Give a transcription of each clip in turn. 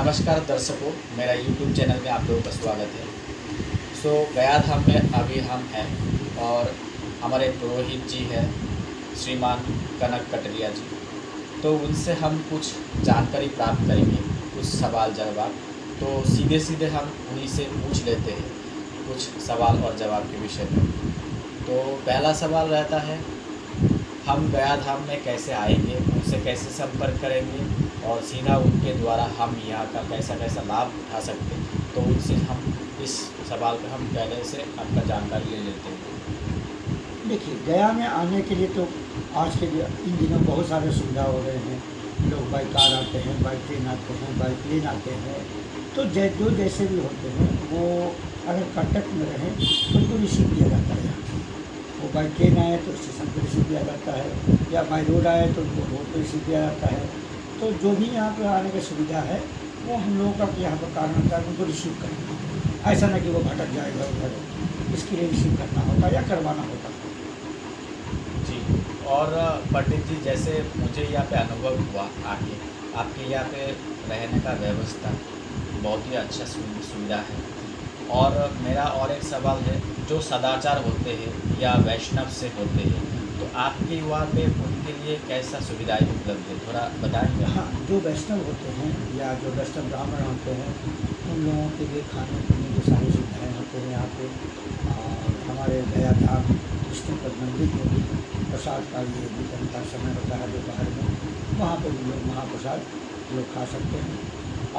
नमस्कार दर्शकों, मेरा यूट्यूब चैनल में आप लोगों का स्वागत है। गया धाम में अभी हम हैं और हमारे पुरोहित जी हैं श्रीमान कनक कटरिया जी। तो उनसे हम कुछ जानकारी प्राप्त करेंगे, कुछ सवाल जवाब। तो सीधे सीधे हम उन्हीं से पूछ लेते हैं कुछ सवाल और जवाब के विषय में। तो पहला सवाल रहता है, हम गया धाम में कैसे आएंगे, उनसे कैसे संपर्क करेंगे और सीधा उनके द्वारा हम यहाँ का कैसा कैसा लाभ उठा सकते हैं। तो उनसे हम इस सवाल पर हम पहले से आपका जानकारी ले लेते हैं। देखिए, गया में आने के लिए तो आज के इन दिनों बहुत सारे सुविधा हो रहे हैं। लोग बाई कार आते हैं, बाई ट्रेन आते हैं, बाई प्लेन आते हैं। तो जो जैसे भी होते हैं वो अगर कांटेक्ट में रहें तो उनको रिसीव किया जाता है। वो बाई ट्रेन आए तो स्टेशन पर रिसीव किया जाता है, या बाई रोड आए तो उनको रोड पर रिसीव किया जाता है। तो जो भी यहाँ पर आने की सुविधा है वो हम लोगों का यहाँ पर कारण होता है उनको रिसीव करना। ऐसा ना कि वो भटक जाएगा उधर, इसके लिए रिसीव करना होता है या करवाना होता है। जी, और पंडित जी, जैसे मुझे यहाँ पे अनुभव हुआ आके, आपके यहाँ पे रहने का व्यवस्था बहुत ही अच्छा सुविधा है। और मेरा और एक सवाल है, जो सदाचार होते हैं या वैष्णव से होते हैं, तो आपके वहाँ पे उनके लिए कैसा सुविधाएं उपलब्ध है, थोड़ा बताएंगे? हाँ, जो वैष्णव होते हैं या जो वैष्णव ब्राह्मण होते हैं उन लोगों के लिए खाने पीने की सारी सुविधाएँ होती हैं यहाँ पे। और हमारे गया धाम विष्णुपद मंदिर में भी प्रसाद का ये वितरण का समय होता है दोपहर में, वहाँ पर भी लोग महाप्रसाद लोग खा सकते हैं।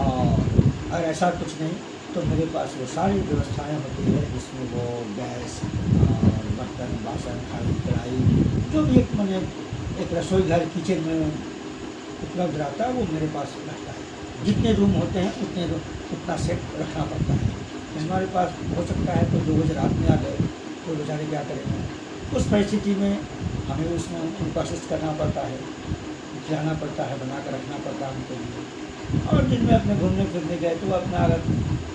और अगर ऐसा कुछ नहीं तो मेरे पास वो सारी व्यवस्थाएँ होती है, जिसमें वो गैस और बर्तन बासन थाली कढ़ाई जो भी एक मैंने एक रसोई घर किचन में उपलब्ध रहता है वो मेरे पास रहता है। जितने रूम होते हैं उतना सेट रखना पड़ता है। हमारे पास हो सकता है तो 2 बजे रात में आ गए तो बेचारे क्या करेंगे, उस परिस्थिति में हमें उसमें उनको असिस्ट करना पड़ता है, खिलाना पड़ता है, बना कर रखना पड़ता है उनके लिए। और दिन में अपने घूमने फिरने गए तो अपना अगर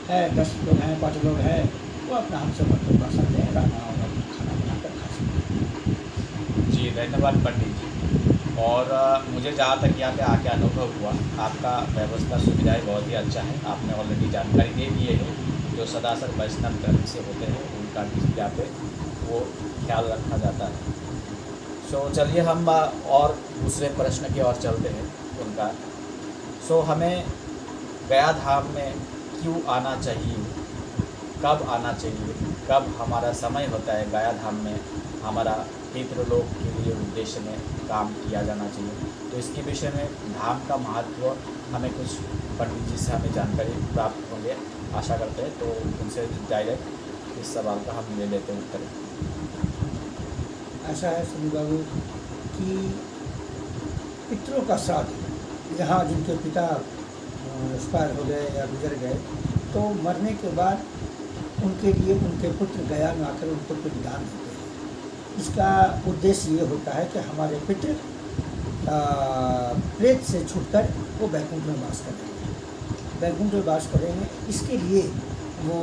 है 10 लोग हैं 5 लोग हैं वो अपना हमसे मतलब कर सकते हैं, रहना और अपना खाना बना कर खा सकते हैं। जी, धन्यवाद पंडित जी। और मुझे जहाँ तक यहाँ पे आके अनुभव हुआ, आपका व्यवस्था सुविधाएं बहुत ही अच्छा है। आपने ऑलरेडी जानकारी दे दी है। जो सदासर वैष्णव धर्म से होते हैं उनका भी यहाँ पे वो ख्याल रखा जाता है। चलिए हम और दूसरे प्रश्न की ओर चलते हैं उनका। हमें गया धाम में क्यों आना चाहिए, कब आना चाहिए, कब हमारा समय होता है गया धाम में हमारा पितृलोक के लिए उद्देश्य में काम किया जाना चाहिए। तो इसके विषय में धाम का महत्व हमें कुछ पंडित जी से हमें जानकारी प्राप्त होंगे, आशा करते हैं। तो उनसे डायरेक्ट इस सवाल का हम ले लेते हैं उत्तर। ऐसा है सुनील बाबू कि पितरों का श्राद्ध, यहाँ जिनके पिता एक्सपायर हो गए या गुजर गए, तो मरने के बाद उनके लिए उनके पुत्र गया में आकर उनको पिंडदान देते हैं। इसका उद्देश्य ये होता है कि हमारे पितृ प्रेत से छूटकर वो वैकुंठ में वास करेंगे, वैकुंठ में वास करेंगे। इसके लिए वो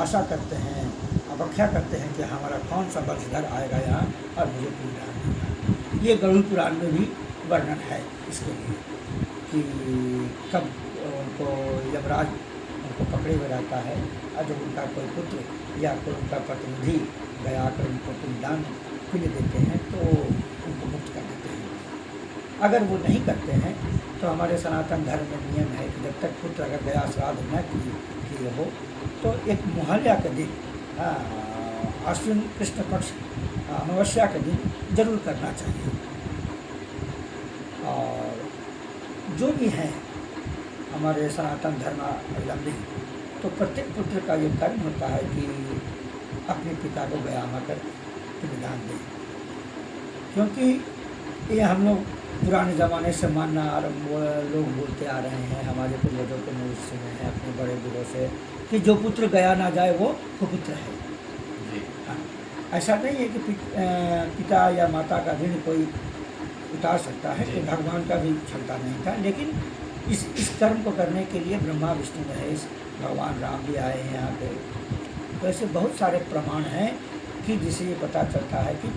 आशा करते हैं, अपेक्षा करते हैं कि हमारा कौन सा वंशधर आएगा यहाँ और मुझे पिंडदान देगा। ये गरुड़ पुराण में भी वर्णन है इसके लिए कि कब उनको यमराज उनको पकड़े हुए रहता है और जब उनका कोई पुत्र या कोई उनका प्रतिनिधि गया कर उनको पिंडदान पिंड देते हैं तो उनको मुक्त कर देते हैं। अगर वो नहीं करते हैं तो हमारे सनातन धर्म में नियम है कि जब तक पुत्र अगर गया श्राद्ध न किए हो तो एक मुहल्ला के दिन, आश्विन कृष्ण पक्ष अमावस्या के दिन जरूर करना चाहिए। और जो भी हैं हमारे सनातन धर्म अवलंबी, तो प्रत्येक पुत्र का ये कर्म होता है कि अपने पिता को गया आकर पिंडदान दें, क्योंकि ये हम लोग पुराने ज़माने से मानना लोग बोलते आ रहे हैं, हमारे पूर्वजों के मुँह सुने हैं अपने बड़े बूढ़ों से कि जो पुत्र गया ना जाए वो कुपुत्र है। हाँ, ऐसा नहीं है कि पिता या माता का ऋण कोई उतार सकता है, कि भगवान का भी क्षमता नहीं था। लेकिन इस कर्म को करने के लिए ब्रह्मा विष्णु महेश भगवान राम भी आए हैं यहाँ पे। तो ऐसे बहुत सारे प्रमाण हैं कि जिससे ये पता चलता है कि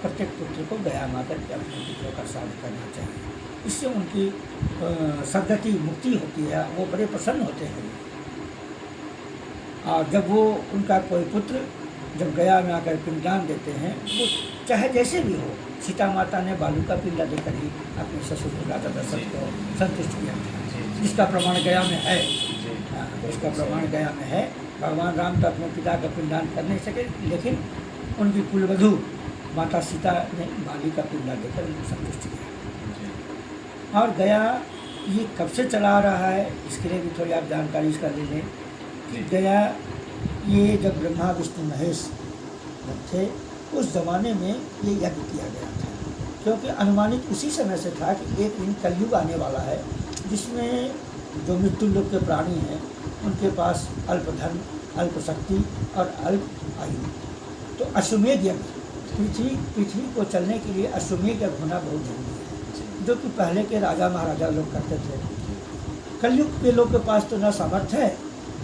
प्रत्येक पुत्र को गया माकर के अपने पुत्रों का श्राद्ध करना चाहिए। इससे उनकी सदगति मुक्ति होती है, वो बड़े प्रसन्न होते हैं। और जब वो उनका कोई पुत्र जब गया में आकर पिंडदान देते हैं, वो चाहे जैसे भी हो, सीता माता ने बालू का पिंडा देकर ही अपने ससुर राजा दशरथ को संतुष्ट किया था, जिसका प्रमाण गया में है। इसका प्रमाण गया में है। भगवान राम तो अपने पिता का पिंडदान कर नहीं सके, लेकिन उनकी कुलवधू माता सीता ने बाली का पिंडा देकर उनको संतुष्ट किया। और गया ये कब से चला आ रहा है, इसके लिए भी थोड़ी आप जानकारी इसका ले लें कि गया ये जब ब्रह्मा विष्णु महेश थे उस ज़माने में ये यज्ञ किया गया था, क्योंकि अनुमानित उसी समय से था कि एक दिन कलयुग आने वाला है जिसमें जो मृत्यु लोक के प्राणी हैं उनके पास अल्प धन, अल्प शक्ति और अल्प आयु। तो अश्वमेध यज्ञ पृथ्वी को चलने के लिए अश्वमेध यज्ञ होना बहुत जरूरी है, जो कि पहले के राजा महाराजा लोग करते थे। कलयुग के लोग के पास तो न सामर्थ्य है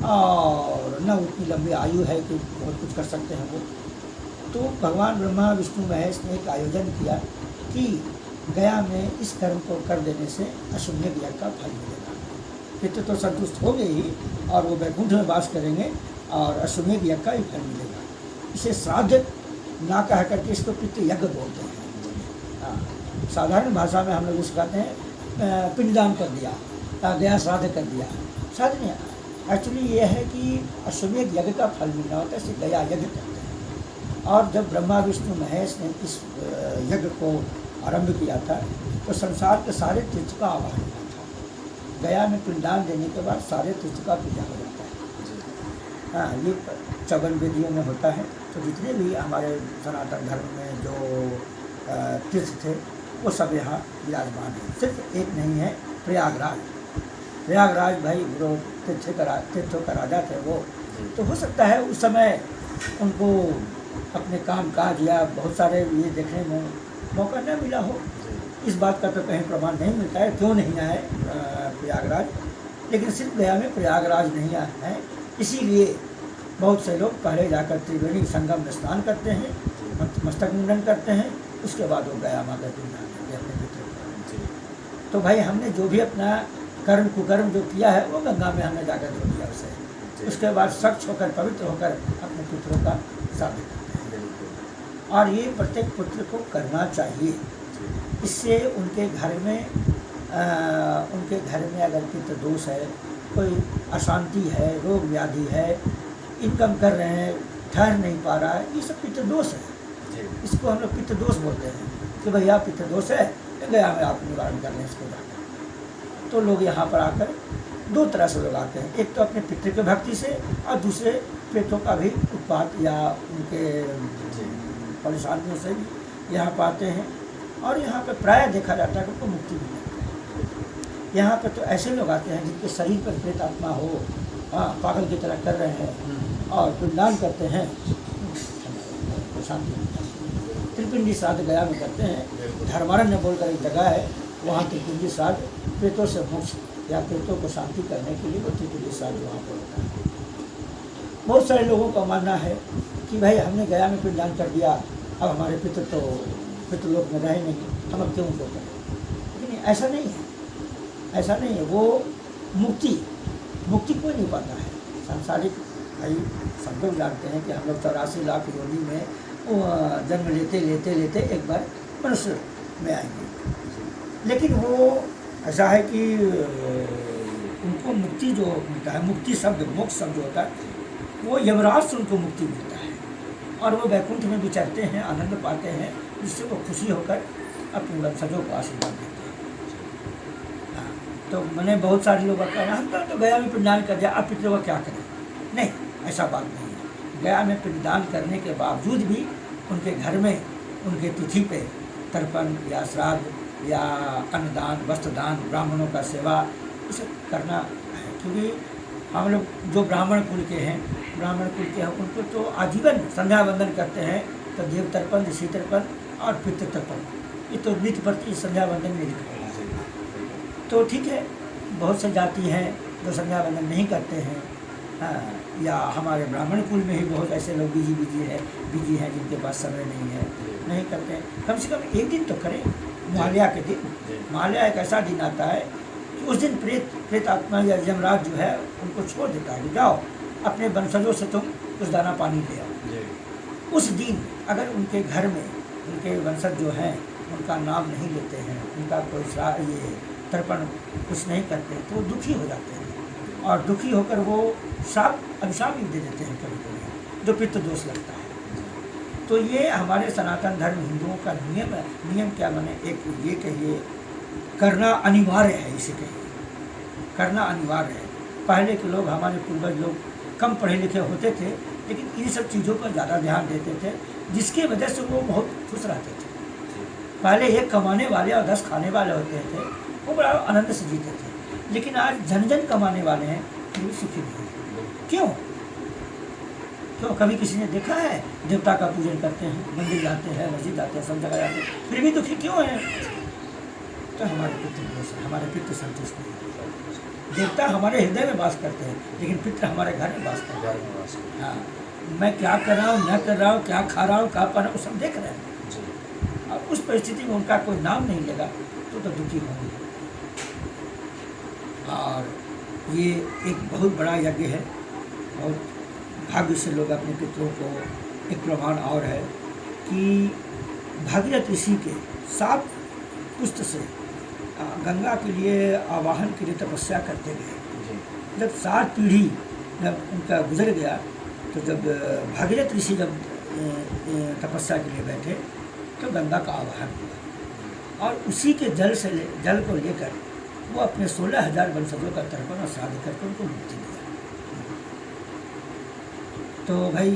और न उतनी लंबी आयु है कि बहुत कुछ कर सकते हैं वो। तो भगवान ब्रह्मा विष्णु महेश ने एक आयोजन किया कि गया में इस कर्म को कर देने से अश्वमेध यज्ञ का फल मिलेगा। पितृ तो संतुष्ट हो गए ही और वो वैकुंठ में वास करेंगे और अश्वमेध यज्ञ का ही फल मिलेगा। इसे श्राद्ध ना कह करके इसको पितृ यज्ञ बोलते हैं। साधारण भाषा में हम लोग इसको कहते हैं पिंडदान कर दिया, गया श्राद्ध कर दिया। श्राद्ध नहीं, एक्चुअली ये है कि अश्वमेध यज्ञ का फल मिलना होता है, इसे गया यज्ञ कहते हैं। और जब ब्रह्मा विष्णु महेश ने इस यज्ञ को आरंभ किया था तो संसार के सारे तीर्थ का आवाहन हुआ था। गया में पिंडदान देने के बाद सारे तीर्थ का पूजा हो जाता है। हाँ, ये 54 वेदियों में होता है। तो जितने भी हमारे सनातन धर्म में जो तीर्थ थे वो सब यहाँ विराजमान है। सिर्फ एक नहीं है, प्रयागराज भाई जो तीर्थों का राजा थे वो, तो हो सकता है उस समय उनको अपने काम काज या बहुत सारे ये देखने में मौका न मिला हो। इस बात का तो कहीं प्रमाण नहीं मिलता है क्यों नहीं आए प्रयागराज, लेकिन सिर्फ गया में प्रयागराज नहीं आए हैं, इसीलिए बहुत से लोग पहले जाकर त्रिवेणी संगम में स्नान करते हैं, मस्तक मुंडन करते हैं, उसके बाद वो गया माता पिंडदान करते हैं अपने पितरों को। तो भाई हमने जो भी अपना कर्म कुकर्म जो किया है वो गंगा में हमने जाकर धो दिया उसे, उसके बाद स्वच्छ होकर पवित्र होकर अपने पितरों का श्राद्ध करते हैं। और ये प्रत्येक पुत्र को करना चाहिए। इससे उनके घर में अगर पितृ दोष है, कोई अशांति है, रोग व्याधि है, इनकम कर रहे हैं ठहर नहीं पा रहा है, ये सब पितृ दोष है। इसको हम लोग पितृ दोष बोलते हैं कि भैया पितृ दोष है, गया में आप निवारण कर लें इसको जाकर। तो लोग यहाँ पर आकर दो तरह से लोग आते हैं, एक तो अपने पितृ के भक्ति से और दूसरे प्रेतों का भी उत्पात या उनके परेशानियों से भी यहाँ पर आते हैं। और यहाँ पर प्रायः देखा जाता है कि उनको मुक्ति मिल जाती है। यहाँ पर तो ऐसे लोग आते हैं जिनके शरीर पर प्रेत आत्मा हो, हाँ, पागल की तरह कर रहे हैं और पिंडदान करते हैं, शांति मिलती है। त्रिपिंडी श्राद्ध गया में करते हैं। धर्मारण्य बोलकर एक जगह है, वहाँ त्रिपिंडी श्राद्ध प्रेतों से मोक्ष या प्रेतों को शांति करने के लिए वो त्रिपिंडी श्राद्ध वहाँ पर होता है। बहुत सारे लोगों का मानना है कि भाई हमने गया में पिंडदान कर दिया, अब हमारे पितृ तो पितृलोक में रहे नहीं, हम अब क्यों उनको करें। लेकिन ऐसा नहीं है, ऐसा नहीं है। वो मुक्ति कोई नहीं पाता है। सांसारिक भाई सब लोग जानते हैं कि हम लोग 84 लाख योनि में जन्म लेते एक बार मनुष्य में आएंगे। लेकिन वो ऐसा है कि उनको मुक्ति जो मिलता है, मुक्ति शब्द मोक्ष शब्द होता है, वो यमराज से उनको मुक्ति मिलता है और वो वैकुंठ में विचरते हैं, आनंद पाते हैं, जिससे वो खुशी होकर अपने वंशजों को आशीर्वाद देते हैं। हाँ, तो मैंने बहुत सारे लोग कहना हम तो गया में पिंडदान कर दिया, अब पितरों का क्या करें। नहीं, ऐसा बात नहीं है। गया में पिंडदान करने के बावजूद भी उनके घर में उनके तिथि पे तर्पण या श्राद्ध या अन्नदान, वस्त्रदान, ब्राह्मणों का सेवा, इसे करना है। क्योंकि हम लोग जो ब्राह्मण कुल के हैं उनको तो आजीवन संध्या वंदन करते हैं। तो देव तर्पण, ऋषि तर्पण और पितृ तर्पण, ये तो नित्य प्रति संध्या वंदन में लिखा है। तो ठीक है, बहुत से जाति हैं जो संध्या वंदन नहीं करते हैं। हाँ, या हमारे ब्राह्मण कुल में ही बहुत ऐसे लोग बिजी हैं जिनके पास समय नहीं है, नहीं करते हैं। कम से कम एक दिन तो करें, महालया के दिन। जी। महालया एक ऐसा दिन आता है कि उस दिन प्रेत आत्मा या यमराज जो है उनको छोड़ देता है कि जाओ अपने वंशजों से तुम कुछ दाना पानी ले आओ। जी। उस दिन अगर उनके घर में उनके वंशज जो हैं उनका नाम नहीं लेते हैं, उनका कोई ये तर्पण कुछ नहीं करते, तो वो दुखी हो जाते हैं और दुखी होकर वो श्राप अभिशाप भी दे देते हैं कभी कभी, जो पितृ दोष लगता है। तो ये हमारे सनातन धर्म हिंदुओं का नियम है। नियम क्या माने, एक ये कहिए करना अनिवार्य है, इसे कहिए करना अनिवार्य है। पहले के लोग, हमारे पूर्वज लोग कम पढ़े लिखे होते थे, लेकिन इन सब चीज़ों पर ज़्यादा ध्यान देते थे, जिसकी वजह से वो बहुत खुश रहते थे। पहले एक कमाने वाले और 10 खाने वाले होते थे, वो बड़ा आनंद से जीते थे। लेकिन आज जन जन कमाने वाले हैं, फिर भी सुखी नहीं है। क्यों? कभी किसी ने देखा है देवता का पूजन करते हैं, मंदिर जाते हैं, मस्जिद जाते हैं, सब जगह जाते हैं, फिर भी दुखी क्यों हैं? तो हमारे पितृ दोष है, हमारे पितृ संतुष्ट नहीं है। देवता हमारे हृदय में वास करते हैं, लेकिन पितृ हमारे घर में वास करते हैं। हाँ, मैं क्या कर रहा हूँ, न कर रहा हूँ, क्या खा रहा हूँ, क्या पा रहा हूँ, सब देख रहे हैं। और उस परिस्थिति में उनका कोई नाम नहीं लेगा तो दुखी होंगे। और ये एक बहुत बड़ा यज्ञ है और भाग्य से लोग अपने पितरों को, एक प्रमाण और है कि भागीरथ ऋषि के 7 पुस्त से गंगा के लिए आवाहन के लिए तपस्या करते गए। जब 7 पीढ़ी जब उनका गुजर गया, तो जब भागीरथ ऋषि जब तपस्या के लिए बैठे तो गंगा का आवाहन हुआ और उसी के जल को लेकर वो अपने 16,000 वंशजों का तर्पण और श्राद्ध करके उनको मुक्ति दिया। तो भाई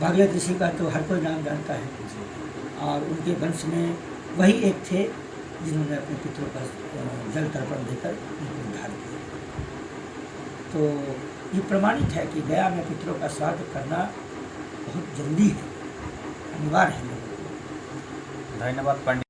भागीरथ ऋषि का तो हर कोई नाम जानता है और उनके वंश में वही एक थे जिन्होंने अपने पितरों का जल तर्पण देकर उनको उद्धार किया। तो ये प्रमाणित है कि गया में पितरों का श्राद्ध करना बहुत जरूरी है, अनिवार्य है लोगों को। धन्यवाद पंडित।